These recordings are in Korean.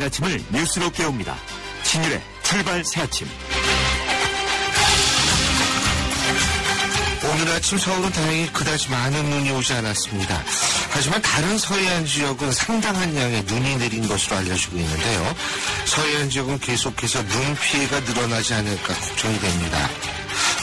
아침을 뉴스로 깨웁니다. 신율의 출발 새아침. 오늘 아침 서울은 다행히 그다지 많은 눈이 오지 않았습니다. 하지만 다른 서해안 지역은 상당한 양의 눈이 내린 것으로 알려지고 있는데요. 서해안 지역은 계속해서 눈 피해가 늘어나지 않을까 걱정이 됩니다.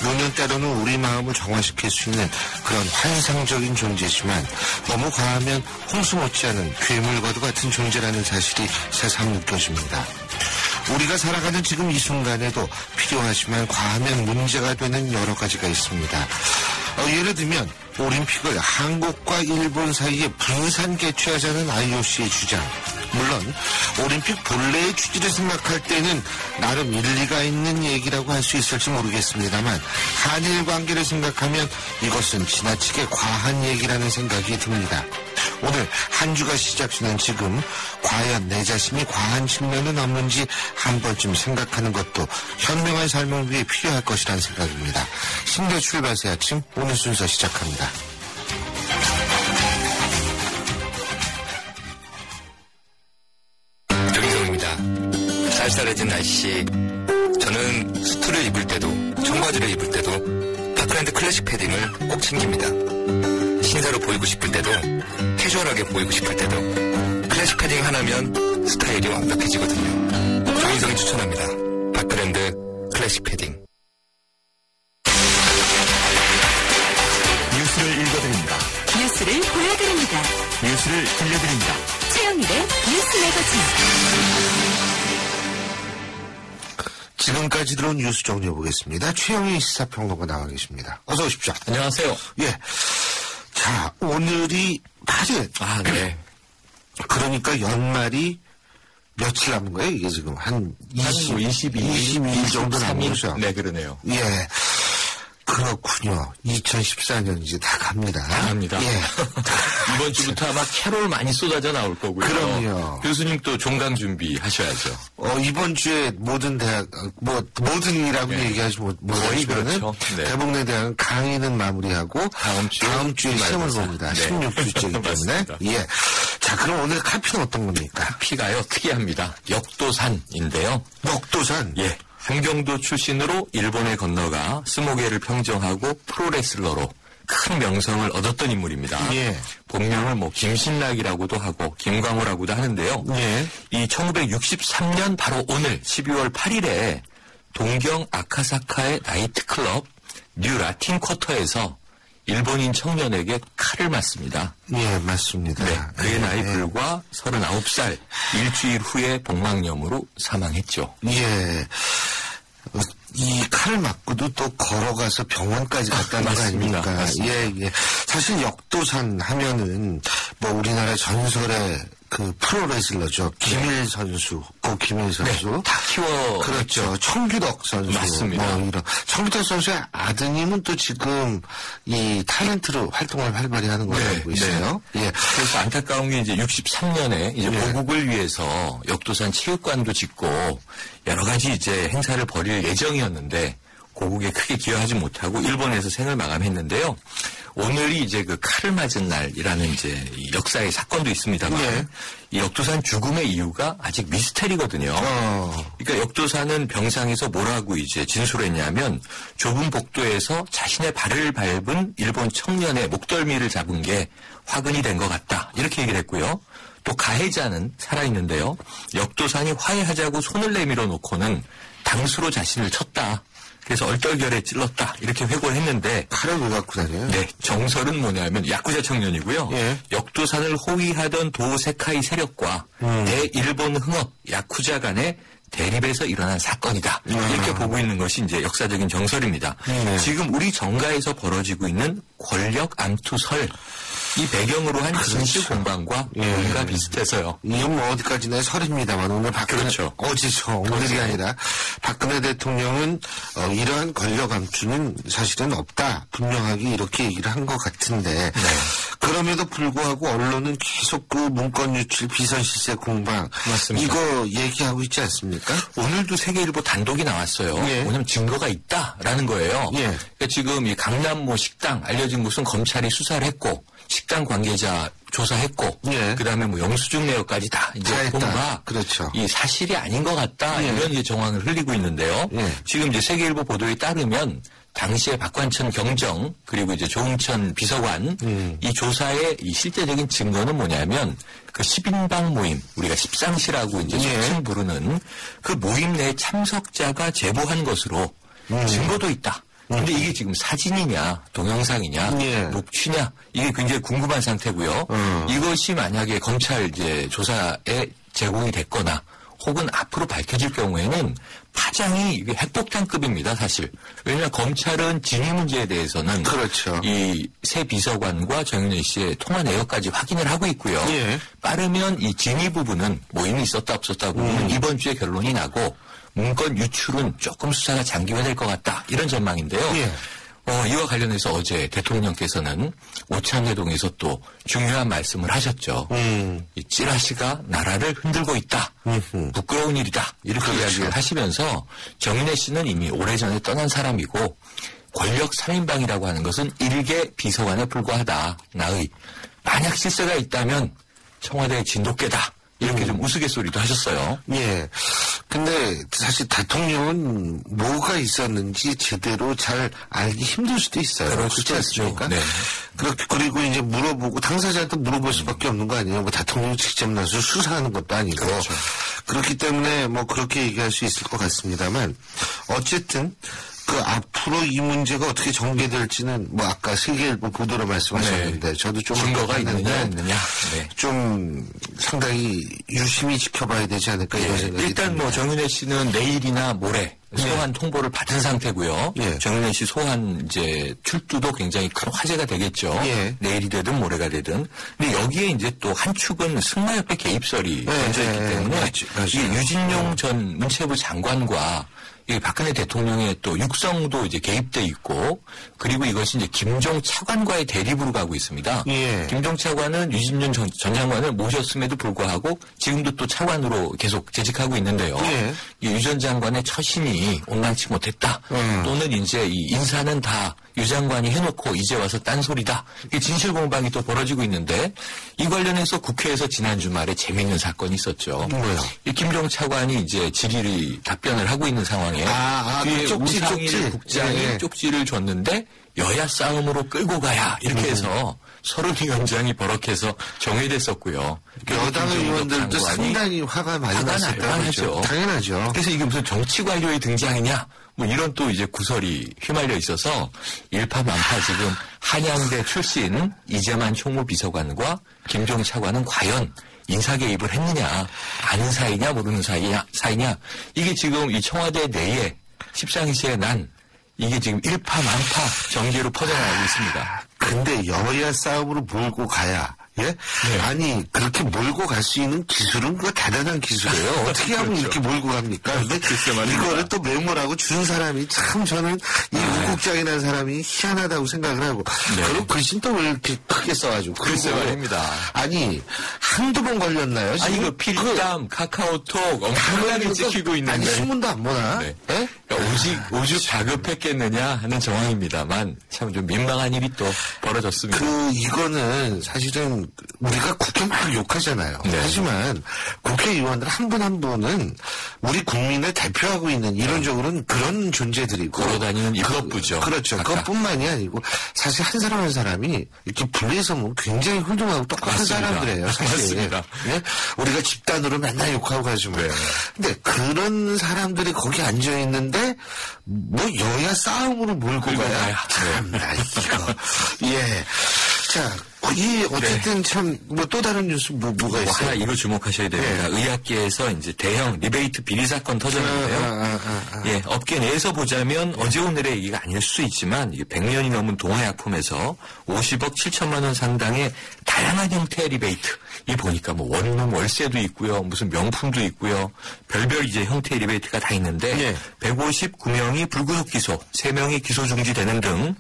눈은 때로는 우리 마음을 정화시킬 수 있는 그런 환상적인 존재지만 너무 과하면 홍수 못지않은 괴물과도 같은 존재라는 사실이 새삼 느껴집니다. 우리가 살아가는 지금 이 순간에도 필요하지만 과하면 문제가 되는 여러 가지가 있습니다. 예를 들면 올림픽을 한국과 일본 사이에 분산 개최하자는 IOC의 주장. 물론 올림픽 본래의 취지를 생각할 때는 나름 일리가 있는 얘기라고 할 수 있을지 모르겠습니다만 한일 관계를 생각하면 이것은 지나치게 과한 얘기라는 생각이 듭니다. 오늘 한 주가 시작되는 지금 과연 내 자신이 과한 측면은 없는지 한 번쯤 생각하는 것도 현명한 삶을 위해 필요할 것이라는 생각입니다. 신대 출발새 아침 오늘 순서 시작합니다. 정희성입니다. 쌀쌀해진 날씨, 저는 수트를 입을 때도 청바지를 입을 때도 파크랜드 클래식 패딩을 꼭 챙깁니다. 신사로 보이고 싶을 때도 캐주얼하게 보이고 싶을 때도 클래식 패딩 하나면 스타일이 완벽해지거든요. 정인성이 추천합니다. 파크랜드 클래식 패딩. 뉴스를 읽어드립니다. 뉴스를 보여드립니다. 뉴스를 들려드립니다. 최영일의 뉴스 매거진. 지금까지 들어온 뉴스 정리해보겠습니다. 최영희 시사평론가 나와 계십니다. 어서 오십시오. 안녕하세요. 예. 자, 오늘이 8일. 아, 네. 그러니까 연말이 며칠 남은 거예요? 이게 지금 한 22일 정도 남은 거죠? 네, 그러네요. 예. 그렇군요. 2014년 이제 다 갑니다. 다 갑니다. 예. 이번 주부터 아마 캐롤 많이 쏟아져 나올 거고요. 그럼요. 교수님 또 종강 준비 하셔야죠. 이번 주에 모든 대학, 모든이라고 네. 얘기하지 거의 못하지만은 그렇죠. 네. 대북내 대학은 강의는 마무리하고 다음 주에 시험을 봅니다. 네. 16주째이기 때문에. 예. 자, 그럼 오늘 카피는 어떤 겁니까? 피가요, 특이합니다. 역도산인데요. 역도산? 예. 한경도 출신으로 일본에 건너가 스모게를 평정하고 프로레슬러로 큰 명성을 얻었던 인물입니다. 예. 본명을 김신락이라고도 하고 김광호라고도 하는데요. 예. 이 1963년 바로 오늘 12월 8일에 동경 아카사카의 나이트클럽 뉴 라틴 쿼터에서 일본인 청년에게 칼을 맞습니다. 예, 맞습니다. 네, 그의 나이 예. 불과 39살, 일주일 후에 복막염으로 사망했죠. 예. 이 칼을 맞고도 또 걸어가서 병원까지 갔다는 거 맞습니다. 아닙니까? 맞습니다. 예, 예. 사실 역도산 하면은 우리나라 전설의 그 프로레슬러죠. 김일 선수, 김일 선수. 네, 다 키워. 그렇죠. 청규덕 선수. 맞습니다. 이런. 청규덕 선수의 아드님은 또 지금 이 탤런트로 활동을 활발히 하는 걸로 알고 있어요. 네. 예. 그래서 안타까운 게 이제 63년에 이제 보국을 위해서 역도산 체육관도 짓고 여러 가지 이제 행사를 벌일 예정이었는데 고국에 크게 기여하지 못하고 일본에서 생을 마감했는데요. 오늘이 이제 그 칼을 맞은 날이라는 이제 이 역사의 사건도 있습니다만 네. 이 역도산 죽음의 이유가 아직 미스테리거든요. 그러니까 역도산은 병상에서 뭐라고 이제 진술했냐면 좁은 복도에서 자신의 발을 밟은 일본 청년의 목덜미를 잡은 게 화근이 된 것 같다. 이렇게 얘기를 했고요. 또 가해자는 살아있는데요. 역도산이 화해하자고 손을 내밀어 놓고는 당수로 자신을 쳤다. 그래서 얼떨결에 찔렀다. 이렇게 회고를 했는데 칼을 왜 갖고 다녀요? 네, 정설은 뭐냐면 야쿠자 청년이고요. 예. 역도산을 호위하던 도세카이 세력과 대일본 흥업 야쿠자 간의 대립에서 일어난 사건이다. 이렇게 보고 있는 것이 이제 역사적인 정설입니다. 지금 우리 정가에서 벌어지고 있는 권력 암투설 이 배경으로 한 진실 공방과 뭔가 비슷해서요. 이건 어디까지나 설입니다만 오늘 박근혜 그렇죠. 어제죠. 오늘이 아니라 박근혜 대통령은 이러한 권력 암투는 사실은 없다. 분명하게 이렇게 얘기를 한 것 같은데 그럼에도 불구하고 언론은 계속 그 문건 유출 비선 실세 공방 맞습니다. 이거 얘기하고 있지 않습니까? 오늘도 세계일보 단독이 나왔어요. 예. 왜냐하면 증거가 있다라는 거예요. 예. 그러니까 지금 이 강남모 식당 알려진 곳은 검찰이 수사를 했고 식당 관계자 조사했고, 예. 그다음에 뭐 영수증 내역까지 다 이제 본바 그렇죠. 이 사실이 아닌 것 같다 예. 이런 이제 정황을 흘리고 있는데요. 예. 지금 이제 세계일보 보도에 따르면 당시에 박관천 경정 그리고 이제 조응천 비서관 이 조사의 이 실제적인 증거는 뭐냐면 그 10인방 모임 우리가 십상시라고 이제 속칭 부르는 그 모임 내 참석자가 제보한 것으로 증거도 있다. 근데 이게 지금 사진이냐, 동영상이냐, 녹취냐, 이게 굉장히 궁금한 상태고요. 이것이 만약에 검찰 이제 조사에 제공이 됐거나 혹은 앞으로 밝혀질 경우에는 파장이 이게 핵폭탄급입니다, 사실. 왜냐하면 검찰은 진위 문제에 대해서는 그렇죠. 이 새 비서관과 정윤회 씨의 통화 내역까지 확인을 하고 있고요. 예. 빠르면 이 진위 부분은 모임이 있었다 없었다 부분은 이번 주에 결론이 나고 문건 유출은 조금 수사가 장기화될 것 같다. 이런 전망인데요. 예. 이와 관련해서 어제 대통령께서는 오창회동에서 또 중요한 말씀을 하셨죠. 이 찌라시가 나라를 흔들고 있다. 부끄러운 일이다. 이렇게 그렇죠. 이야기를 하시면서 정윤회 씨는 이미 오래전에 떠난 사람이고 권력 3인방이라고 하는 것은 일개 비서관에 불과하다. 나의 만약 실세가 있다면 청와대의 진돗개다. 이렇게 좀 우스갯소리도 하셨어요. 예. 근데 사실 대통령은 뭐가 있었는지 제대로 잘 알기 힘들 수도 있어요. 그렇지 않습니까? 네. 그리고 이제 물어보고 당사자한테 물어볼 수밖에 없는 거 아니에요. 뭐 대통령이 직접 나서 수사하는 것도 아니고. 그렇죠. 그렇기 때문에 뭐 그렇게 얘기할 수 있을 것 같습니다만 어쨌든 그 앞으로 이 문제가 어떻게 전개될지는 뭐 아까 세계일보 보도로 말씀하셨는데 저도 좀 증거가 있느냐 없느냐 좀 상당히 유심히 지켜봐야 되지 않을까 이런 생각이 일단 듭니다. 뭐 정윤회 씨는 내일이나 모레 소환 통보를 받은 상태고요. 정윤회 씨 소환 이제 출두도 굉장히 큰 화제가 되겠죠. 내일이 되든 모레가 되든. 근데 여기에 이제 또 한 축은 승마협회 개입설이 던져있기 때문에 이 유진용 전 문체부 장관과 이 박근혜 대통령의 또 육성도 이제 개입돼 있고 그리고 이것이 이제 김종 차관과의 대립으로 가고 있습니다. 김종 차관은 유진용 전 장관을 모셨음에도 불구하고 지금도 또 차관으로 계속 재직하고 있는데요. 이 유 전 장관의 처신이 온당치 못했다. 또는 이제 이 인사는 다 유 장관이 해놓고 이제 와서 딴소리다. 이게 진실 공방이 또 벌어지고 있는데 이 관련해서 국회에서 지난 주말에 재미있는 사건이 있었죠. 뭐요? 이 김종 차관이 이제 질의 답변을 하고 있는 상황에 뒤에 우상일 국장이 쪽지를 줬는데 여야 싸움으로 끌고 가야 이렇게 해서 서른위원장이 버럭해서 정회됐었고요. 여당 의원들도 상당히 화가 많이 났었다고 하죠. 당연하죠. 그래서 이게 무슨 정치 관료의 등장이냐 뭐 이런 또 이제 구설이 휘말려 있어서 일파만파 지금 한양대 출신 이재만 총무비서관과 김종 차관은 과연 인사 개입을 했느냐, 아는 사이냐, 모르는 사이냐, 이게 지금 이 청와대 내에 십상시에 난 이게 지금 일파만파 전개로 퍼져나가고 있습니다. 근데 여야 싸움으로 몰고 가야, 아니, 그렇게 몰고 갈 수 있는 기술은 그거 대단한 기술이에요. 어떻게 하면 이렇게 몰고 갑니까? 근데 이거를 또 메모라고 준 사람이 참 저는 이 우국장이라는 사람이 희한하다고 생각을 하고. 그리고 글씨는 또 왜 이렇게 크게 써가지고. 글쎄 말입니다. 아니, 한두 번 걸렸나요? 아니, 이거 필담, 카카오톡 엄청나게 찍히고 있는데. 아니, 신문도 안 보나? 그러니까 오죽 다급했겠느냐 하는 정황입니다만 참 좀 민망한 일이 또 벌어졌습니다. 이거는 사실은 우리가 국회 막 욕하잖아요. 하지만 국회의원들 한 분 한 분은 우리 국민을 대표하고 있는 이론적으로는 그런 존재들이고. 걸어다니는 입법부죠. 그렇죠. 그것뿐만이 아니고 사실 한 사람 한 사람이 이렇게 분리해서 보면 굉장히 훌륭하고 똑똑한 사람들이에요. 사실. 맞습니다. 우리가 집단으로 맨날 욕하고 가지만. 근데 그런 사람들이 거기 앉아 있는데 뭐 여야 싸움으로 몰고 가야. 참나 이거. 자. 어쨌든 참, 또 다른 뉴스 뭐가 있어요? 하나 이거 주목하셔야 됩니다. 의학계에서 이제 대형 리베이트 비리 사건 터졌는데요. 업계 내에서 보자면 어제 오늘의 얘기가 아닐 수 있지만 100년이 넘은 동화약품에서 50억 7천만 원 상당의 다양한 형태의 리베이트. 이 보니까 뭐 원룸 월세도 있고요. 무슨 명품도 있고요. 별별 이제 형태의 리베이트가 다 있는데 159명이 불구속 기소, 3명이 기소 중지되는 등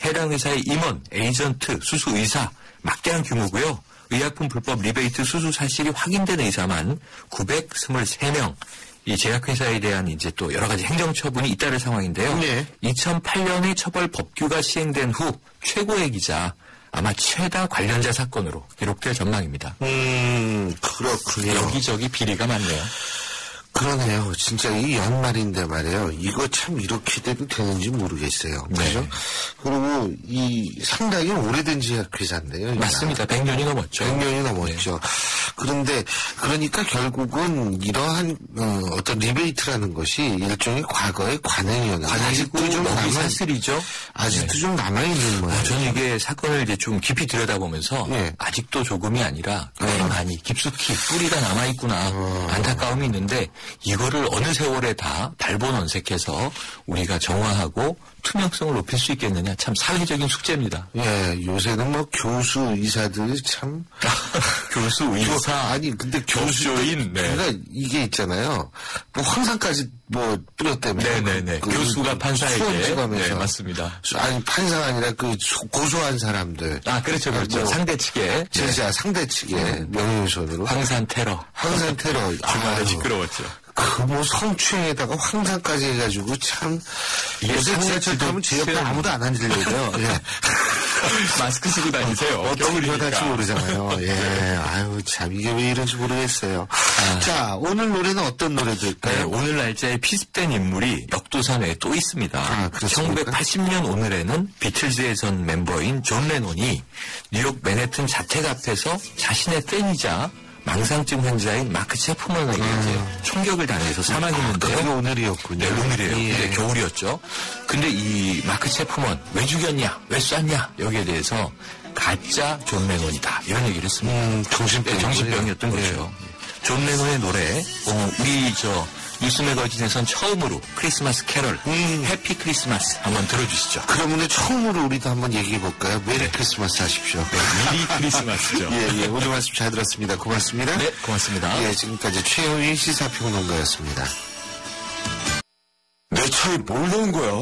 해당 회사의 임원, 에이전트, 수수 의사 막대한 규모고요. 의약품 불법 리베이트 수수 사실이 확인된 의사만 923명. 이 제약회사에 대한 이제 또 여러 가지 행정처분이 잇따를 상황인데요. 2008년에 처벌 법규가 시행된 후 최고의 기자 아마 최다 관련자 사건으로 기록될 전망입니다. 그렇군요. 여기저기 비리가 많네요. 그러네요. 진짜 이 연말인데 말이에요. 이거 참 이렇게 돼도 되는지 모르겠어요. 네. 그죠? 그리고 이 상당히 오래된 제약회사인데요. 맞습니다. 100년이 넘었죠. 100년이 넘었죠. 네. 그런데 그러니까 결국은 이러한 어떤 리베이트라는 것이 일종의 과거의 관행이었는데 아직도 좀 사슬이죠. 아직도 좀 남아있는 모양이에요. 저는 이게 사건을 이제 좀 깊이 들여다보면서 아직도 조금이 아니라 꽤 많이 깊숙이 뿌리가 남아있구나 안타까움이 있는데 이거를 어느 세월에 다 발본언색해서 우리가 정화하고 투명성을 높일 수 있겠느냐 참 사회적인 숙제입니다. 예, 요새는 뭐 교수 의사들이 참 교수 의사 아니 근데 교수인 그러니까 이게 있잖아요. 뭐 황상까지 뭐 뿌렸다며. 네네네. 교수가 판사에게. 수원지검에서. 네, 맞습니다. 아니 판사가 아니라 그 고소한 사람들. 아 그렇죠 그렇죠. 뭐 상대 측에 진짜 상대 측에 명예훼손으로. 황산 테러. 황산 테러. 주말에 시끄러웠죠. 그 뭐 성추행에다가 황산까지 해가지고 참 요새 지하철 제 옆에 아무도 안 앉으려고요. 예. 마스크 쓰고 다니세요. 어떻게 변할지 모르잖아요. 예, 아유 참 이게 왜 이런지 모르겠어요. 자 오늘 노래는 어떤 노래들까요? 네, 오늘 날짜에 피습된 인물이 역도산에 또 있습니다. 1980년 오늘에는 비틀즈의 전 멤버인 존 레논이 뉴욕 맨해튼 자택 앞에서 자신의 팬이자 망상증 환자인 마크 체프먼에게 이제 총격을 당해서 사망했는데요. 그게 오늘이었군요. 네, 오늘이에요. 예. 근데 겨울이었죠. 근데 이 마크 체프먼 왜 죽였냐, 왜 쐈냐 여기에 대해서 가짜 존 레논이다 이런 얘기를 했습니다. 정신병이었던 거죠. 존 레논의 노래, 우리 뉴스 매거진에선 처음으로 크리스마스 캐럴, 해피 크리스마스 한번 들어주시죠. 그러면 처음으로 우리도 한번 얘기해볼까요? 메리 크리스마스 하십시오. 네, 메리 크리스마스죠. 예, 오늘 말씀 잘 들었습니다. 고맙습니다. 네, 고맙습니다. 예, 지금까지 최영희 시사평론가였습니다. 내 차에 뭘 넣은 거야?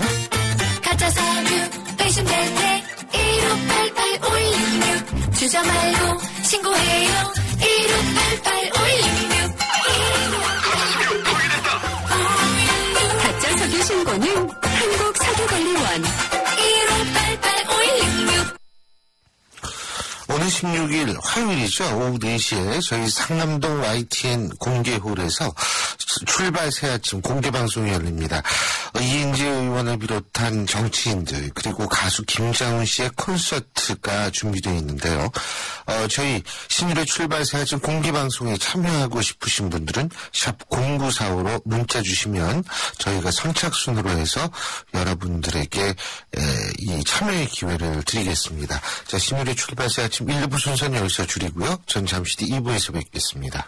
가짜 사뷰 배신 대대 1588-516 주저 말고 신고해요 1588-516 가짜 석유 신고는 한국석유관리원 1588-516 오늘 16일 화요일이죠. 오후 4시에 저희 상남동 YTN 공개홀에서 출발 새아침 공개방송이 열립니다. 이인재 의원을 비롯한 정치인들 그리고 가수 김장훈 씨의 콘서트가 준비되어 있는데요. 저희 신일의 출발 새아침 공개방송에 참여하고 싶으신 분들은 샵 0945로 문자 주시면 저희가 선착순으로 해서 여러분들에게 이 참여의 기회를 드리겠습니다. 자, 신일의 출발 새아침 1부 순서는 여기서 줄이고요. 전 잠시 뒤 2부에서 뵙겠습니다.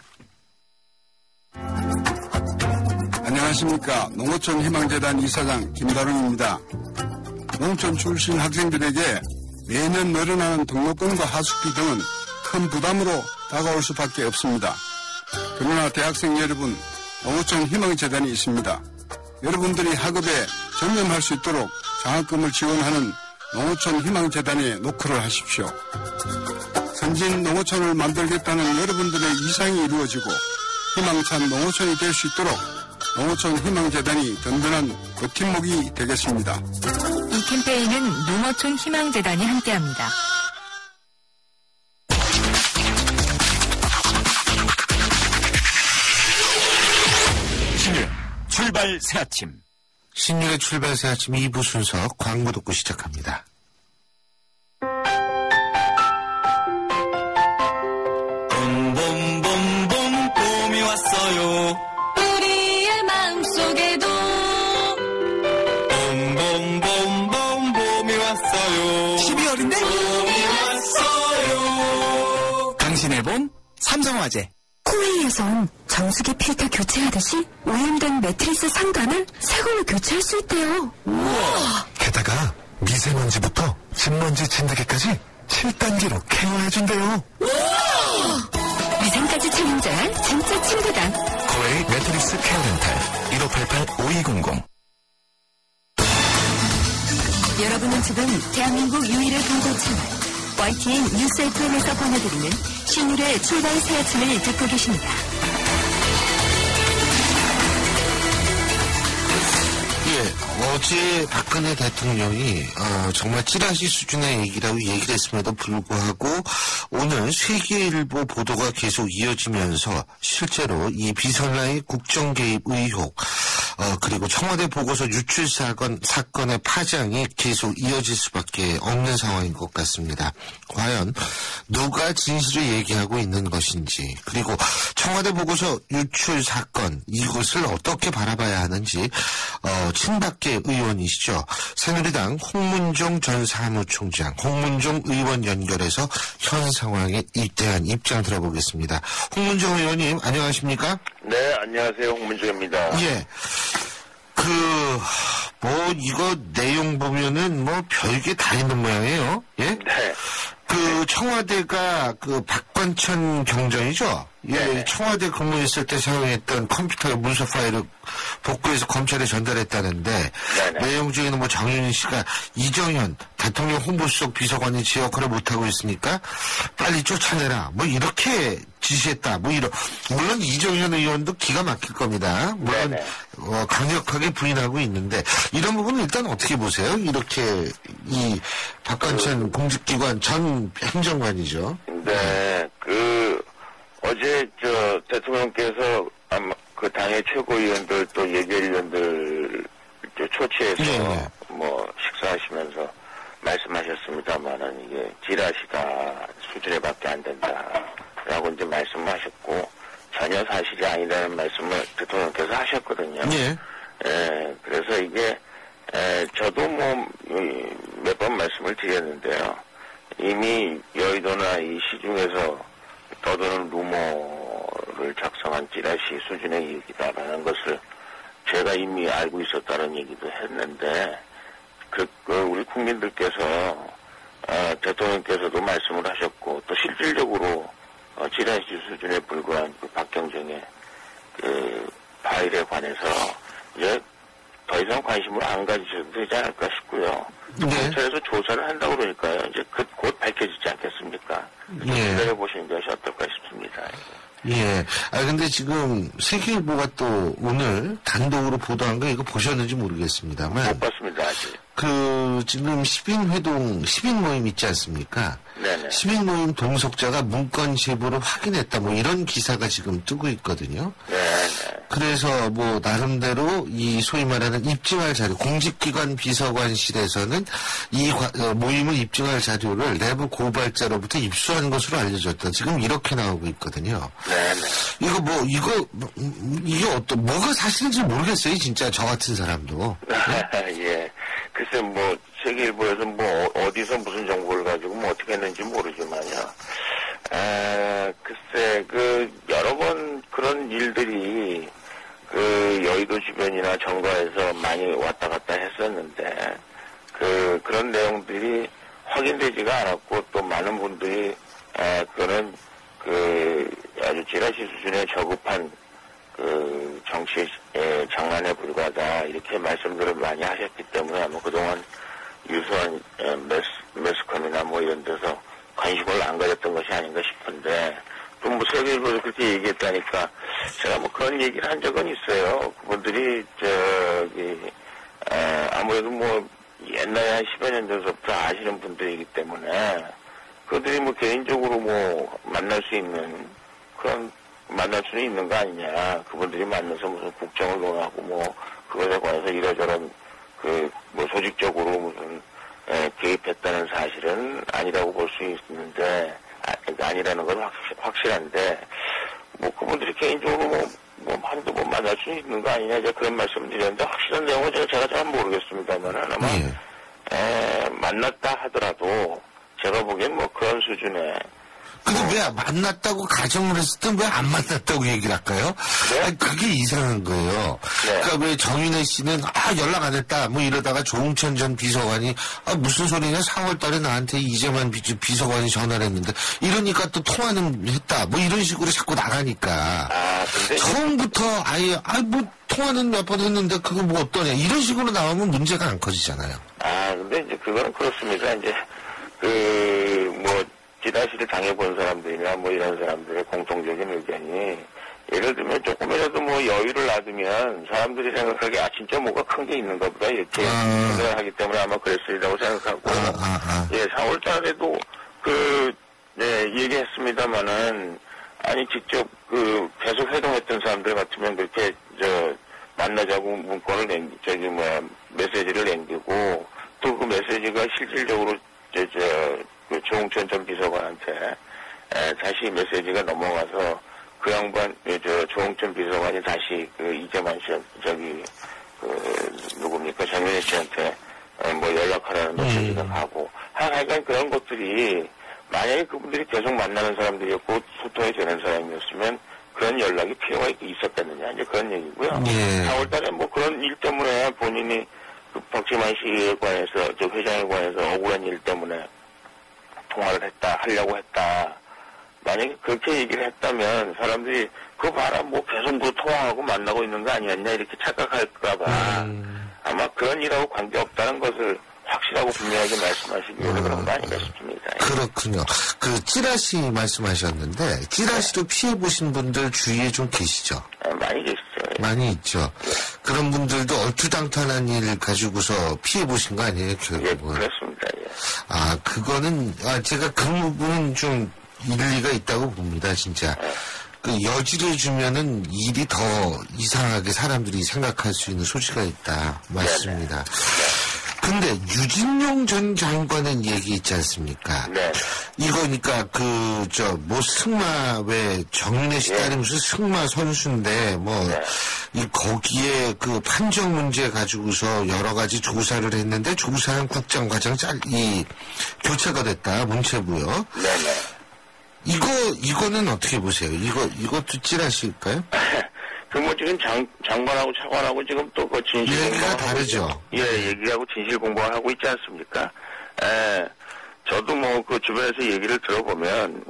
안녕하십니까. 농어촌 희망재단 이사장 김다롱입니다. 농촌 출신 학생들에게 매년 늘어나는 등록금과 하숙비 등은 큰 부담으로 다가올 수밖에 없습니다. 그러나 대학생 여러분, 농어촌 희망재단이 있습니다. 여러분들이 학업에 전념할 수 있도록 장학금을 지원하는 농어촌 희망재단에 노크를 하십시오. 선진 농어촌을 만들겠다는 여러분들의 이상이 이루어지고 희망찬 농어촌이 될 수 있도록 농어촌 희망재단이 든든한 버팀목이 되겠습니다. 이 캠페인은 농어촌 희망재단이 함께합니다. 신일 출발 새아침. 신일의 출발 새아침 2부 순서 광고 듣고 시작합니다. 봄봄봄봄 봄이 왔어요. 우리의 마음속에도 봄봄봄봄 봄이 왔어요. 12월인데? 봄이 왔어요. 당신의 봄 삼성화재. 코웨이에선 정수기 필터 교체하듯이 오염된 매트리스 상단을 새 걸로 교체할 수 있대요. 게다가 미세먼지부터 진먼지 진드기까지 7단계로 케어해준대요. 위생까지 책임져야 진짜 친구다. 코웨이 매트리스 케어렌탈 1588-5200. 여러분은 지금 대한민국 유일의 보도 채널 YTN 뉴스 FM에서 보내드리는 신일의 출발 새아침을 듣고 계십니다. 예, 어제 박근혜 대통령이 정말 찌라시 수준의 얘기라고 얘기를 했음에도 불구하고 오늘 세계일보 보도가 계속 이어지면서 실제로 이 비선라의 국정 개입 의혹 그리고 청와대 보고서 유출 사건의 파장이 계속 이어질 수밖에 없는 상황인 것 같습니다. 과연 누가 진실을 얘기하고 있는 것인지, 그리고 청와대 보고서 유출 사건 이것을 어떻게 바라봐야 하는지 친박계 의원이시죠. 새누리당 홍문종 전 사무총장, 홍문종 의원 연결해서 현 상황에 대한 입장 들어보겠습니다. 홍문종 의원님 안녕하십니까? 네, 안녕하세요. 홍문종입니다. 예. 이거 내용 보면은 별게 다 있는 모양이에요. 예? 네. 청와대가 박관천 경정이죠? 예, 청와대 근무했을 때 사용했던 컴퓨터 문서 파일을 복구해서 검찰에 전달했다는데, 네네. 내용 중에는 장윤희 씨가 이정현 대통령 홍보수석 비서관이 제 역할을 못하고 있으니까 빨리 쫓아내라. 이렇게 지시했다. 물론 이정현 의원도 기가 막힐 겁니다. 물론, 강력하게 부인하고 있는데, 이런 부분은 일단 어떻게 보세요? 이렇게, 박관천 공직기관 전 행정관이죠. 네, 어제 대통령께서 아마 당의 최고위원들 또 예결위원들 초치해서 식사하시면서 말씀하셨습니다만은 이게 찌라시다 수준에밖에 안 된다라고 이제 말씀하셨고 전혀 사실이 아니라는 말씀을 대통령께서 하셨거든요. 예. 예, 그래서 이게 저도 몇 번 말씀을 드렸는데요. 이미 여의도나 이 시중에서 떠도는 루머를 작성한 찌라시 수준의 얘기다라는 것을 제가 이미 알고 있었다는 얘기도 했는데, 우리 국민들께서, 대통령께서도 말씀을 하셨고, 또 실질적으로, 찌라시 수준에 불과한 박경정의 파일에 관해서 이제 더 이상 관심을 안 가지셔도 되지 않을까 싶고요. 네. 검찰에서 조사를 한다고 그러니까요. 이제 곧 밝혀지지 않겠습니까? 기다려보시는 것이 어떨까 싶습니다. 예. 근데 지금 세계일보가 또 오늘 단독으로 보도한 거 이거 보셨는지 모르겠습니다만. 못 봤습니다, 아직. 지금 시민 모임 있지 않습니까? 네네. 시민 모임 동석자가 문건 제보를 확인했다. 이런 기사가 지금 뜨고 있거든요. 네네. 그래서 나름대로 이 소위 말하는 입증할 자료, 공직기관 비서관실에서는 이 모임을 입증할 자료를 내부 고발자로부터 입수한 것으로 알려졌다. 지금 이렇게 나오고 있거든요. 네네. 이게 뭐가 사실인지 모르겠어요, 진짜 저 같은 사람도. 예. 글쎄, 세계일보에서 어디서 무슨 정보를 가지고 어떻게 했는지 모르지만요. 글쎄, 여러 번 그런 일들이 여의도 주변이나 정가에서 많이 왔다 갔다 했었는데, 그런 내용들이 확인되지가 않았고, 또 많은 분들이, 그거는 아주 찌라시 수준의 저급한 정치 장난에 불과하다 이렇게 말씀들을 많이 하셨기 때문에 아마 그동안 유수한 매스컴이나 이런 데서 관심을 안 가졌던 것이 아닌가 싶은데, 또 세계일보에서 그렇게 얘기했다니까 제가 그런 얘기를 한 적은 있어요. 그분들이 아무래도 옛날에 한 10여 년 전부터 아시는 분들이기 때문에 그들이 개인적으로 만날 수 있는 만날 수는 있는 거 아니냐. 그분들이 만나서 무슨 국정을 논하고 그것에 관해서 이러저런 조직적으로 무슨 개입했다는 사실은 아니라고 볼 수 있는데, 아니라는 건 확실한데, 그분들이 개인적으로 한두 번 만날 수 있는 거 아니냐. 제가 그런 말씀을 드렸는데, 확실한 내용은 제가 잘 모르겠습니다만, 아마, 만났다 하더라도, 제가 보기엔 그런 수준의, 근데 왜 만났다고 가정을 했을 땐 왜 안 만났다고 얘기를 할까요? 네? 그게 이상한 거예요. 네. 그러니까 왜 정윤혜 씨는 연락 안 했다 이러다가 조응천 전 비서관이 무슨 소리냐 4월 달에 나한테 이재만 비서관이 전화를 했는데 이러니까 또 통화는 했다 이런 식으로 자꾸 나가니까 근데 처음부터 아예 통화는 몇 번 했는데 그거 어떠냐 이런 식으로 나오면 문제가 안 커지잖아요. 근데 이제 그거는 그렇습니다. 이제 찌라시를 당해본 사람들이나 이런 사람들의 공통적인 의견이 예를 들면 조금이라도 뭐 여유를 놔두면 사람들이 생각하기에 진짜 뭐가 큰 게 있는가 보다 이렇게 생각을 하기 때문에 아마 그랬으리라고 생각하고 예, 4월 달에도 얘기했습니다마는 아니 직접 계속 회동했던 사람들 같으면 그렇게 만나자고 문건을 메시지를 남기고 또 그 메시지가 실질적으로 그 조홍천 전 비서관한테 다시 메시지가 넘어가서 그 양반 조홍천 비서관이 다시 이재만 씨 누굽니까 정윤혜 씨한테 뭐 연락하라는 메시지가 가고 하여간 그런 것들이 만약에 그분들이 계속 만나는 사람들이었고 소통이 되는 사람이었으면 그런 연락이 필요가 있었겠느냐 이제 그런 얘기고요. 예. 4월 달에 뭐 그런 일 때문에 본인이 박지만 씨에 관해서 회장에 관해서 억울한 일 때문에 통화를 하려고 했다. 만약에 그렇게 얘기를 했다면 사람들이 그거 봐라 뭐 계속 뭐 통화하고 만나고 있는 거 아니었냐 이렇게 착각할까봐 아마 그런 일하고 관계없다는 것을 확실하고 분명하게 말씀하시기 위해서 그런 거 아닌가 싶습니다. 그렇군요. 찌라시 말씀하셨는데 찌라시로 피해보신 분들 주위에 좀 계시죠? 많이 계시죠. 예. 많이 있죠. 예. 그런 분들도 얼토당토한 일 가지고서 피해보신 거 아니에요, 결국은? 예, 그렇습니다. 예. 그거는 제가 그 부분은 좀 일리가 있다고 봅니다, 진짜. 예. 여지를 주면은 일이 더 이상하게 사람들이 생각할 수 있는 소지가 있다. 맞습니다. 근데 유진용 전 장관의 얘기 있지 않습니까? 네. 이거니까 승마 왜 정윤혜 씨 딸이 무슨 승마 선수인데 거기에 그 판정 문제 가지고서 여러 가지 조사를 했는데 조사한 국장과장 교체가 됐다 문체부요. 네네. 이거는 어떻게 보세요? 이것도 찌라시일까요? 지금 장관하고 차관하고 지금 또 진실 얘기가 다르죠. 얘기하고 진실 공방을 하고 있지 않습니까? 저도 주변에서 얘기를 들어보면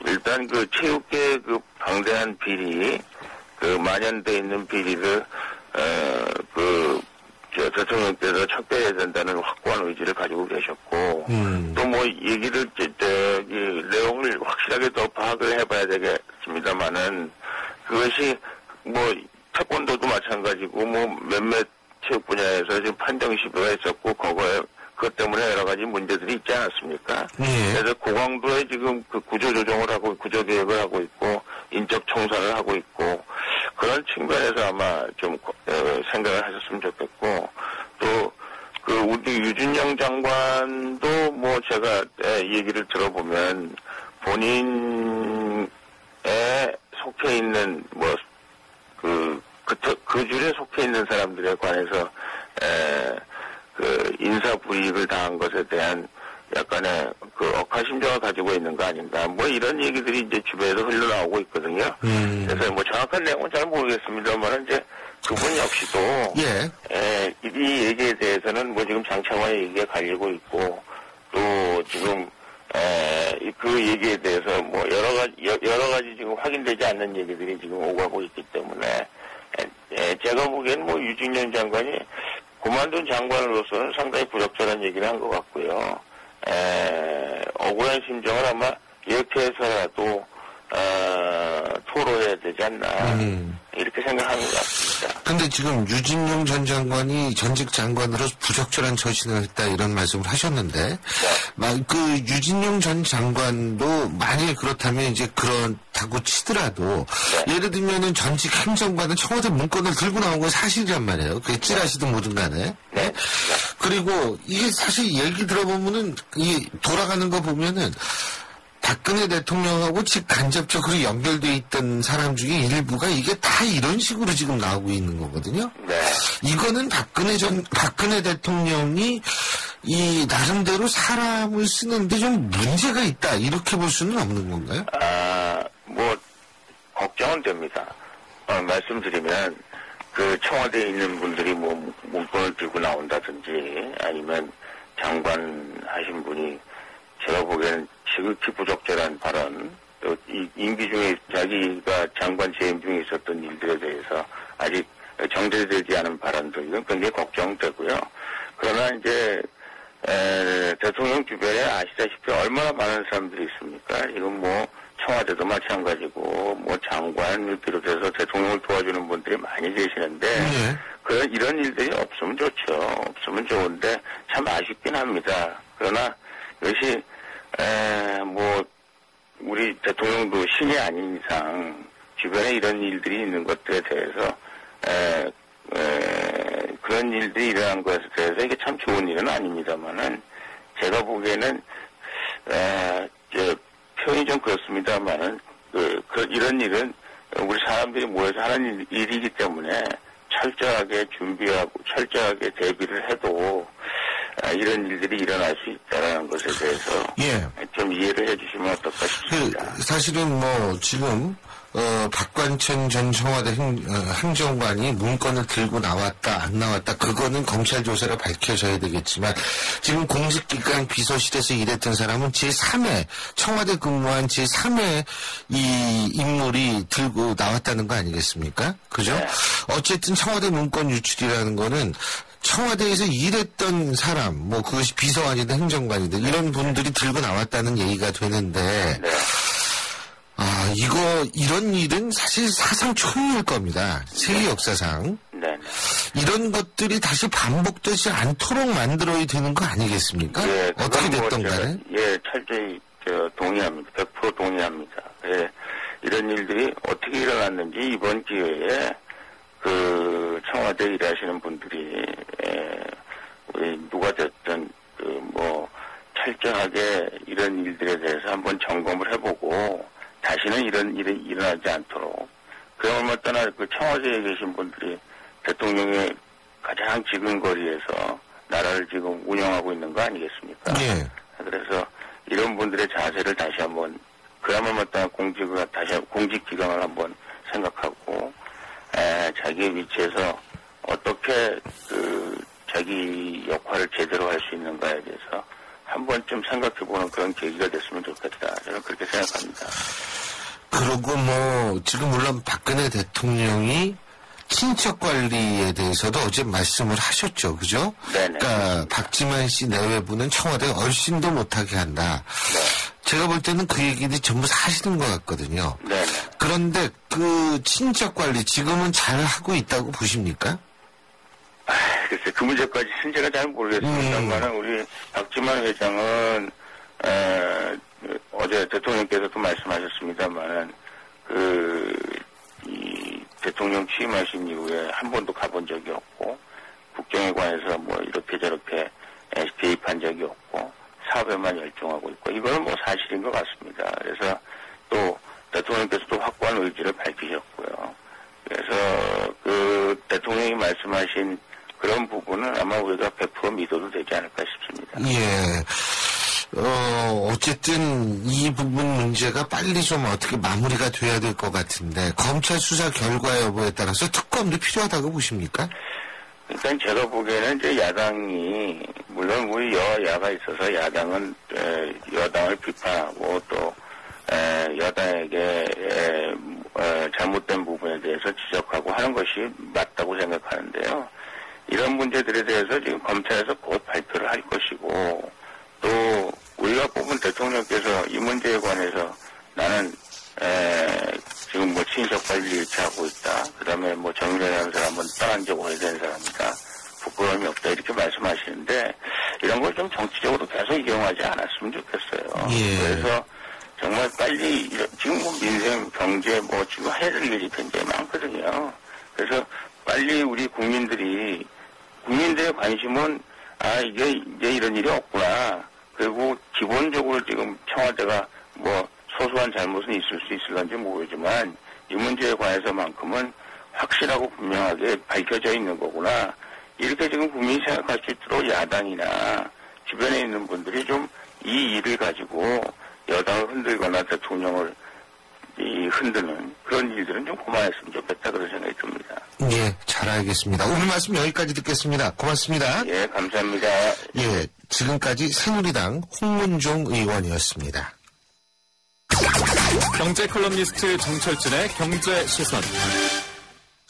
일단 체육계 방대한 비리 만연돼 있는 비리를 대통령께서 척결해야 된다는 확고한 의지를 가지고 계셨고 또 얘기를 내용을 확실하게 더 파악을 해봐야 되겠습니다만은 그것이 태권도도 마찬가지고 몇몇 체육 분야에서 지금 판정 시비가 있었고 그것 때문에 여러 가지 문제들이 있지 않았습니까? 그래서 고강도에 지금 구조 조정을 하고 구조 개혁을 하고 있고 인적 청산을 하고 있고 그런 측면에서 아마 좀 생각을 하셨으면 좋겠고 또 우리 유진영 장관도 제가 얘기를 들어보면 본인에 속해 있는 그 줄에 속해 있는 사람들에 관해서 인사 불이익을 당한 것에 대한 약간의 억하심정을 가지고 있는 거 아닌가 이런 얘기들이 이제 주변에서 흘러나오고 있거든요. 그래서 정확한 내용은 잘 모르겠습니다만 이제 그분 역시도 이 얘기에 대해서는 지금 장차관의 얘기가 갈리고 있고 또 지금 그 얘기에 대해서 여러 가지 지금 확인되지 않는 얘기들이 지금 오가고 있기 때문에 제가 보기엔 유진영 장관이 그만둔 장관으로서는 상당히 부적절한 얘기를 한 것 같고요. 억울한 심정을 아마 이렇게 해서라도 토로해야 되지 않나 이렇게 생각하는 것 같습니다. 근데 지금 유진용 전 장관이 전직 장관으로서 부적절한 처신을 했다 이런 말씀을 하셨는데 그 유진용 전 장관도 만약에 그렇다면 이제 그렇다고 치더라도 예를 들면은 전직 행정관은 청와대 문건을 들고 나온 건 사실이란 말이에요. 그게 찌라시든 뭐든 간에. 그리고 이게 사실 얘기 들어보면은 돌아가는 거 보면은 박근혜 대통령하고 간접적으로 연결돼 있던 사람 중에 일부가 이게 다 이런 식으로 지금 나오고 있는 거거든요. 이거는 박근혜 대통령이 나름대로 사람을 쓰는데 좀 문제가 있다 이렇게 볼 수는 없는 건가요? 걱정은 됩니다. 말씀드리면 청와대에 있는 분들이 문건을 들고 나온다든지 아니면 장관 하신 분이 제가 보기에는 지극히 부적절한 발언, 또 임기 중에 자기가 장관 재임 중에 있었던 일들에 대해서 아직 정제되지 않은 발언들, 이건 굉장히 걱정되고요. 그러나 이제 대통령 주변에 아시다시피 얼마나 많은 사람들이 있습니까? 지금 뭐 청와대도 마찬가지고 뭐 장관을 비롯해서 대통령을 도와주는 분들이 많이 계시는데 이런 일들이 없으면 좋죠. 없으면 좋은데 참 아쉽긴 합니다. 그러나 이것이 뭐 우리 대통령도 신이 아닌 이상 주변에 이런 일들이 있는 것들에 대해서 그런 일들이 일어난 것에 대해서 이게 참 좋은 일은 아닙니다만은 제가 보기에는 표현이 좀 그렇습니다만은 이런 일은 우리 사람들이 모여서 하는 일이기 때문에 철저하게 준비하고 철저하게 대비를 해도 이런 일들이 일어날 수 있다는 것에 대해서 좀 이해를 해주시면 어떨까 싶습니다. 사실은 뭐 지금 박관천 전 청와대 행정관이 문건을 들고 나왔다 안 나왔다 그거는 검찰 조사로 밝혀져야 되겠지만 지금 공직기관 비서실에서 일했던 사람은 제3회 청와대 근무한 제3회 이 인물이 들고 나왔다는 거 아니겠습니까? 그죠? 네. 어쨌든 청와대 문건 유출이라는 거는 청와대에서 일했던 사람, 뭐 그것이 비서관이든 행정관이든 이런 분들이 들고 나왔다는 얘기가 되는데 이런 일은 사실 사상 초유일 겁니다. 세계 역사상. 네. 이런 것들이 다시 반복되지 않도록 만들어야 되는 거 아니겠습니까? 예, 어떻게 됐던 간에? 철저히 동의합니다. 100% 동의합니다. 예, 이런 일들이 어떻게 일어났는지 이번 기회에 그 청와대 일하시는 분들이 우리 누가 됐든 뭐 철저하게 이런 일들에 대해서 한번 점검을 해보고 다시는 이런 일이 일어나지 않도록 그야말로 떠나 그 청와대에 계신 분들이 대통령의 가장 지근거리에서 나라를 지금 운영하고 있는 거 아니겠습니까? 예. 그래서 이런 분들의 자세를 다시 한번 그야말로 떠나 공직기강을 한번 생각하고 자기의 위치에서 어떻게 자기 역할을 제대로 할 수 있는가에 대해서 한 번쯤 생각해보는 그런 계기가 됐으면 좋겠다. 저는 그렇게 생각합니다. 그리고 뭐 지금 물론 박근혜 대통령이 친척 관리에 대해서도 어제 말씀을 하셨죠. 그죠? 네네. 그러니까 박지만 씨 내외부는 청와대가 얼씬도 못하게 한다. 네. 제가 볼 때는 그 얘기들이 전부 사실인 것 같거든요. 네네. 그런데 그 친척 관리 지금은 잘 하고 있다고 보십니까? 글쎄 그 문제까지 제가 잘 모르겠습니다만 우리 박지만 회장은 어제 대통령께서도 말씀하셨습니다만 이 대통령 취임하신 이후에 한 번도 가본 적이 없고 국정에 관해서 뭐 이렇게 저렇게 개입한 적이 없고 사업에만 열중하고 있고 이거는 뭐 사실인 것 같습니다. 그래서 또 대통령께서도 확고한 의지를 밝히셨고요. 그래서 그 대통령이 말씀하신 그런 부분은 아마 우리가 100% 믿어도 되지 않을까 싶습니다. 예. 어쨌든 이 부분 문제가 빨리 좀 어떻게 마무리가 돼야 될 것 같은데 검찰 수사 결과 여부에 따라서 특검도 필요하다고 보십니까? 일단 제가 보기에는 이제 야당이 물론 우리 여야가 있어서 야당은 여당을 비판하고 또 여당에게 잘못된 부분에 대해서 지적하고 하는 것이 맞다고 생각하는데요. 이런 문제들에 대해서 지금 검찰에서 곧 발표를 할 것이고 또 우리가 뽑은 대통령께서 이 문제에 관해서 나는 지금 뭐 친인척 관리 이렇게 하고 있다. 그 다음에 뭐 정의라는 사람은 떠난 지 오래된 사람이다. 부끄러움이 없다. 이렇게 말씀하시는데 이런 걸 좀 정치적으로 계속 이용하지 않았으면 좋겠어요. 예. 그래서 정말 빨리 지금 뭐 민생, 경제 뭐 지금 해야 될 일이 굉장히 많거든요. 그래서 빨리 우리 국민들의 관심은 이게 이제 이런 일이 없구나. 그리고 기본적으로 지금 청와대가 뭐 소소한 잘못은 있을 수 있을런지 모르지만 이 문제에 관해서만큼은 확실하고 분명하게 밝혀져 있는 거구나. 이렇게 지금 국민이 생각할 수 있도록 야당이나 주변에 있는 분들이 좀 이 일을 가지고 여당을 흔들거나 대통령을 흔드는 그런 일들은 좀 그만했으면 좋겠다 그런 생각이 듭니다. 예, 잘 알겠습니다. 오늘 말씀 여기까지 듣겠습니다. 고맙습니다. 예, 감사합니다. 예, 지금까지 새누리당 홍문종 의원이었습니다. 경제 컬럼니스트 정철진의 경제 시선.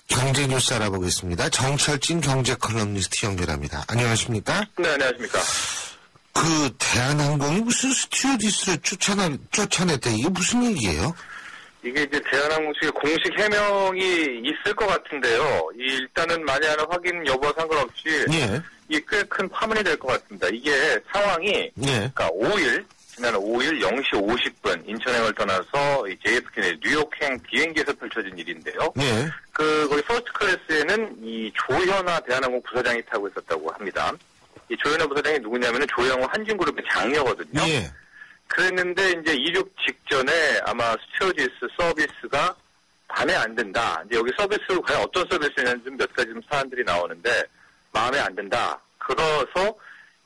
경제 뉴스 알아보겠습니다. 정철진 경제 컬럼니스트 연결합니다. 안녕하십니까? 네, 안녕하십니까. 그 대한항공이 무슨 스튜어디스를 쫓아냈다. 이게 무슨 얘기예요? 이게 이제 대한항공 측의 공식 해명이 있을 것 같은데요. 일단은 만에 하나 확인 여부와 상관없이 예. 이게 꽤 큰 파문이 될 것 같습니다. 이게 상황이 예. 그러니까 지난 5일 0시 50분 인천행을 떠나서 JFK 뉴욕행 비행기에서 펼쳐진 일인데요. 예. 거기 퍼스트 클래스에는 이 조현아 대한항공 부사장이 타고 있었다고 합니다. 이 조현아 부사장이 누구냐면은 조영호 한진그룹의 장녀거든요. 예. 그랬는데 이제 이륙 직전에 아마 스튜어디스 서비스가 마음에 안 든다. 이제 여기 서비스로 과연 어떤 서비스냐는 좀 몇 가지 좀 사안들이 나오는데 마음에 안 든다. 그래서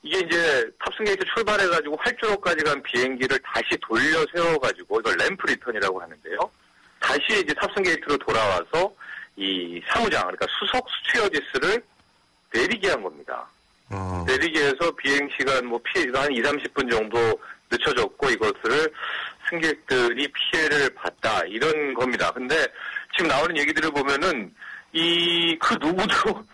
이게 이제 탑승 게이트 출발해가지고 활주로까지 간 비행기를 다시 돌려 세워가지고 이걸 램프 리턴이라고 하는데요. 다시 이제 탑승 게이트로 돌아와서 이 사무장, 그러니까 수석 스튜어디스를 내리게 한 겁니다. 내리게 해서 비행 시간 한 2, 30분 정도 늦춰졌고 이것을 승객들이 피해를 봤다. 이런 겁니다. 근데 지금 나오는 얘기들을 보면은 그 누구도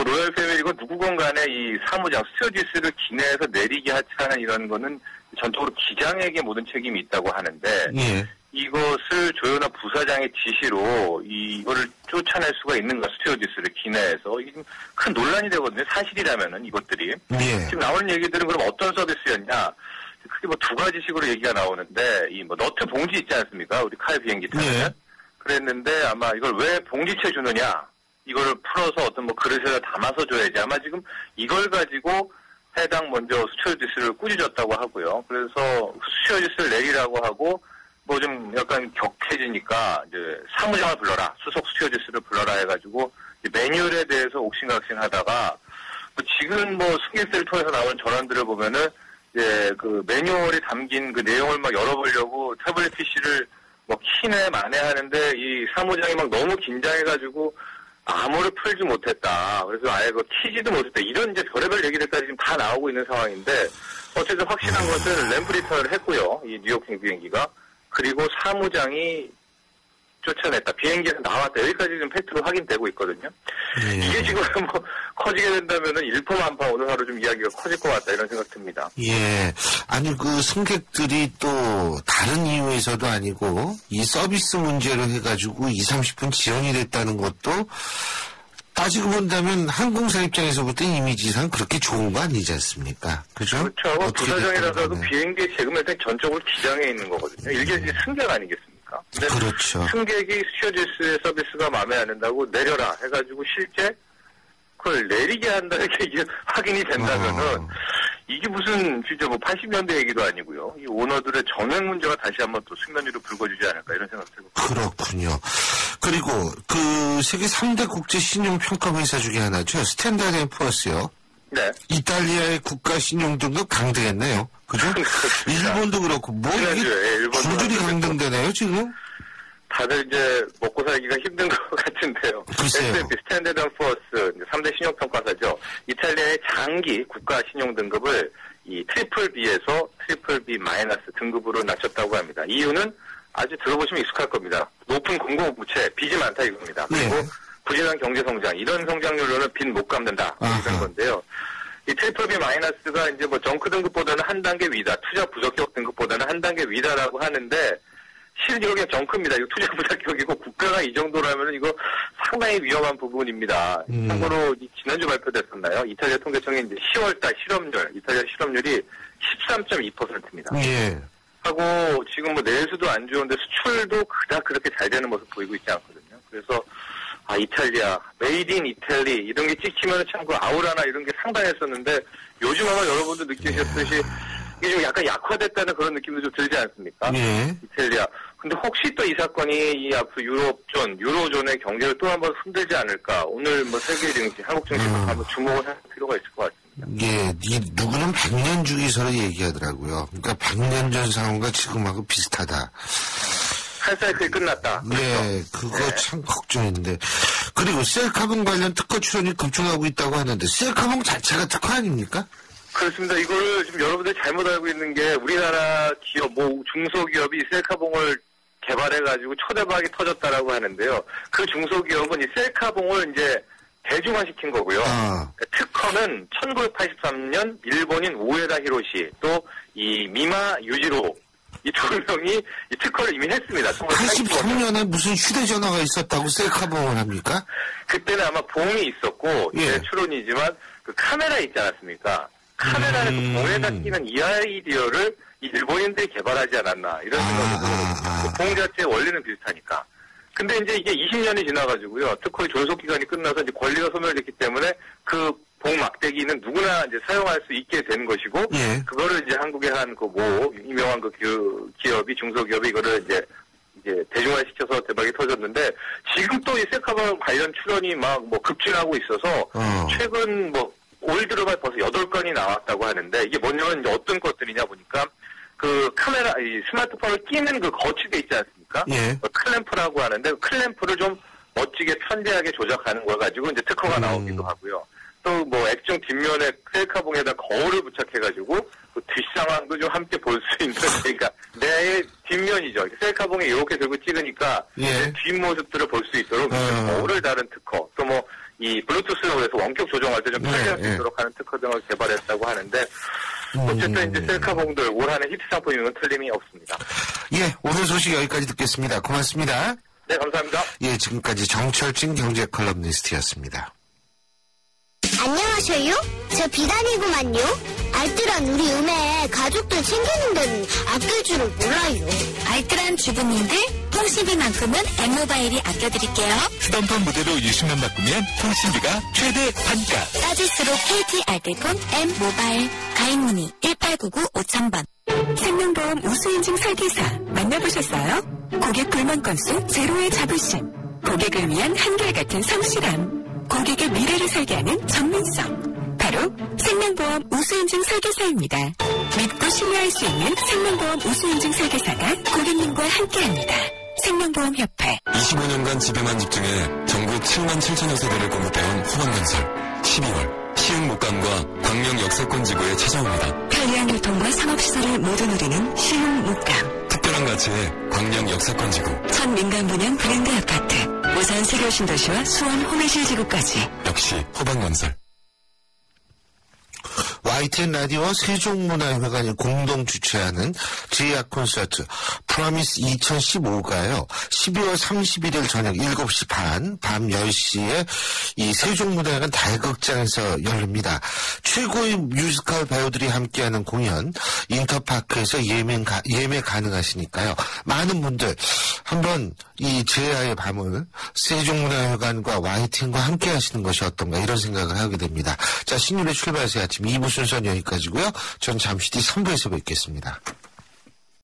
로열 패밀리고 누구건 간에 이 사무장, 스튜어디스를 기내에서 내리게 하차하는 이런 거는 전적으로 기장에게 모든 책임이 있다고 하는데 예. 이것을 조현아 부사장의 지시로 이거를 쫓아낼 수가 있는가, 스튜어디스를 기내에서. 이게 큰 논란이 되거든요. 사실이라면은 이것들이. 예. 지금 나오는 얘기들은 그럼 어떤 서비스였냐? 크게 두 가지식으로 얘기가 나오는데 너트 봉지 있지 않습니까? 우리 칼 비행기 타면. 예. 그랬는데 아마 이걸 왜 봉지채 주느냐? 이걸 풀어서 어떤 그릇에다 담아서 줘야지. 아마 지금 이걸 가지고 해당 먼저 스튜어디스를 꾸짖었다고 하고요. 그래서 스튜어디스를 내리라고 하고 좀 약간 격해지니까 이제 사무장을 불러라, 수석 스튜어디스를 불러라 해가지고 매뉴얼에 대해서 옥신각신하다가 지금 승객들을 통해서 나오는 전환들을 보면은 이제 그 매뉴얼이 담긴 그 내용을 열어보려고 태블릿 PC를 키네 마네 하는데 이 사무장이 너무 긴장해가지고 암호를 풀지 못했다. 그래서 아예 키지도 못했다. 이런 이제 별의별 얘기들까지 지금 다 나오고 있는 상황인데 어쨌든 확실한 것은 램프 리턴을 했고요. 이 뉴욕행 비행기가. 그리고 사무장이 쫓아냈다. 비행기에서 나왔다. 여기까지 지금 팩트로 확인되고 있거든요. 예. 이게 지금 커지게 된다면은 일포만파 오늘 하루 좀 이야기가 커질 것 같다. 이런 생각 듭니다. 예. 아니, 승객들이 또 다른 이유에서도 아니고 이 서비스 문제로 해가지고 2, 30분 지연이 됐다는 것도 따지고 본다면 항공사 입장에서부터 이미지상 그렇게 좋은 거 아니지 않습니까? 그죠? 그렇죠. 부사장이라도 비행기 재금에 전적으로 기장해 있는 거거든요. 이게 이제 승객 아니겠습니까? 근데 그렇죠. 승객이 스튜어디스의 서비스가 마음에 안 든다고 내려라 해가지고 실제 그걸 내리게 한다는 게 이게 확인이 된다면은 이게 무슨 진짜 80년대 얘기도 아니고요. 이 오너들의 정행 문제가 다시 한번 또 숙면 위로 불거지지 않을까 이런 생각도 들고. 그렇군요. 그리고 세계 3대 국제 신용 평가 회사 중에 하나죠. 스탠다드 앤 푸어스요. 네. 이탈리아의 국가 신용 등급 강등했네요. 그죠? 일본도 그렇고 이게 줄줄이 강등되네요 지금. 다들 이제 먹고 살기가 힘든 것 같은데요. S&P 스탠다드 앤 푸어스 3대 신용평가사죠. 이탈리아의 장기 국가 신용 등급을 이 트리플 B에서 트리플 B 마이너스 등급으로 낮췄다고 합니다. 이유는 아주 들어보시면 익숙할 겁니다. 높은 공공부채, 빚이 많다 이겁니다. 그리고 부진한 경제 성장, 이런 성장률로는 빚 못 갚는다 이런 건데요. 이 트리플 B 마이너스가 이제 정크 등급보다는 한 단계 위다, 투자 부적격 등급보다는 한 단계 위다라고 하는데. 실은 이거 그냥 정크입니다. 이거 투자 부적격이고 국가가 이 정도라면 이거 상당히 위험한 부분입니다. 참고로 지난주 발표됐었나요? 이탈리아 통계청이 이제 10월달 이탈리아 실업률이 13.2%입니다. 예. 하고 지금 내수도 안 좋은데 수출도 그닥 그렇게 잘 되는 모습 보이고 있지 않거든요. 그래서 이탈리아, 메이드 인 이탈리 이런 게 찍히면 참 아우라나 이런 게 상당했었는데 요즘 아마 여러분도 느끼셨듯이 이게 좀 약간 약화됐다는 그런 느낌도 좀 들지 않습니까? 예. 이탈리아. 근데 혹시 또 이 사건이 이 앞으로 유로존의 경제를 또 한번 흔들지 않을까? 오늘 세계 증시, 한국 증시도 한번 주목을 할 필요가 있을 것 같습니다. 예, 누구는 100년 주기설을 얘기하더라고요. 그러니까 100년 전 상황과 지금하고 비슷하다. 한 사이클이 끝났다. 네, 그거 참 걱정인데. 그리고 셀카봉 관련 특허 출원이 급증하고 있다고 하는데 셀카봉 자체가 특허 아닙니까? 그렇습니다. 이거를 지금 여러분들이 잘못 알고 있는 게 우리나라 기업, 중소기업이 셀카봉을 개발해가지고 초대박이 터졌다라고 하는데요. 그 중소기업은 이 셀카봉을 이제 대중화시킨 거고요. 특허는 1983년 일본인 우에다 히로시 또 이 미마 유지로 이 두 명이 이 특허를 이미 했습니다. 83년에 무슨 휴대전화가 있었다고 셀카봉을 합니까? 그때는 아마 봉이 있었고 제 추론이지만 그 카메라 있지 않았습니까? 카메라에 그 봉에다 끼는 이 아이디어를 이 일본인들이 개발하지 않았나 이런 생각이 들어요. 봉 자체의 원리는 비슷하니까. 근데 이제 이게 20년이 지나가지고요. 특허의 존속 기간이 끝나서 이제 권리가 소멸됐기 때문에 그 봉 막대기는 누구나 이제 사용할 수 있게 된 것이고, 그거를 이제 한국의 한 그 유명한 그 기업이 중소기업이 이거를 이제 대중화시켜서 대박이 터졌는데, 지금 또 이 셀카봉 관련 출연이 막 급증하고 있어서, 최근 올 들어가 벌써 8건이 나왔다고 하는데, 이게 뭐냐면 이제 어떤 것들이냐 보니까, 그 카메라, 이 스마트폰을 끼는 그 거치대 있지 않습니까? 클램프라고 하는데, 그 클램프를 좀 멋지게 편리하게 조작하는 걸 가지고 이제 특허가 나오기도 하고요. 또 액정 뒷면에 셀카봉에다 거울을 부착해가지고 그 뒷상황도 좀 함께 볼 수 있는, 그러니까 내 뒷면이죠. 셀카봉에 이렇게 들고 찍으니까 내 뒷모습들을 볼 수 있도록 거울을 다른 특허, 또 이 블루투스라고 해서 원격 조정할 때 좀 편리할 수 있도록 하는 특허 등을 개발했다고 하는데, 어쨌든 이제 셀카봉들 올 한해 히트 상품이면 틀림이 없습니다. 오늘 소식 여기까지 듣겠습니다. 고맙습니다. 네, 감사합니다. 지금까지 정철진 경제 컬럼니스트였습니다. 안녕하세요. 저 비단이구만요. 알뜰한 우리 음에 가족들 챙기는 데는 아낄 줄을 몰라요. 알뜰한 주부님들, 통신비만큼은 M모바일이 아껴드릴게요. 수단폰 무대로 60만 바꾸면 통신비가 최대 반가. 따질수록 KT 알뜰폰 M모바일. 가입문의 1899-5000번. 생명보험 우수인증 설계사 만나보셨어요? 고객 불만 건수 제로의 자부심. 고객을 위한 한결같은 성실함. 고객의 미래를 설계하는 전문성. 바로 생명보험 우수인증 설계사입니다. 믿고 신뢰할 수 있는 생명보험 우수인증 설계사가 고객님과 함께합니다. 생명보험협회. 25년간 집에만 집중해 전국 7만 7천여 세대를 공급해온 호반건설. 12월 시흥목감과 광명 역세권지구에 찾아옵니다. 편리한 교통과 상업시설을 모두 누리는 시흥목감. 특별한 가치의 광명 역세권지구. 첫 민간 분양 브랜드 아파트. 우선 세교신도시와 수원 홍해실 지구까지. 역시 호반건설. YTN 라디오와 세종문화회관이 공동 주최하는 제약 콘서트 프로미스 2015가요. 12월 31일 저녁 7시 반, 밤 10시에 이 세종문화회관 다극장에서 열립니다. 최고의 뮤지컬 배우들이 함께하는 공연 인터파크에서 예매 가능하시니까요. 많은 분들 한번 이 제야의 밤을 세종문화회관과 YTN과 함께 하시는 것이 어떤가 이런 생각을 하게 됩니다. 자, 신율의 출발새 아침 2부 순서는 여기까지고요. 전 잠시 뒤 3부에서 뵙겠습니다.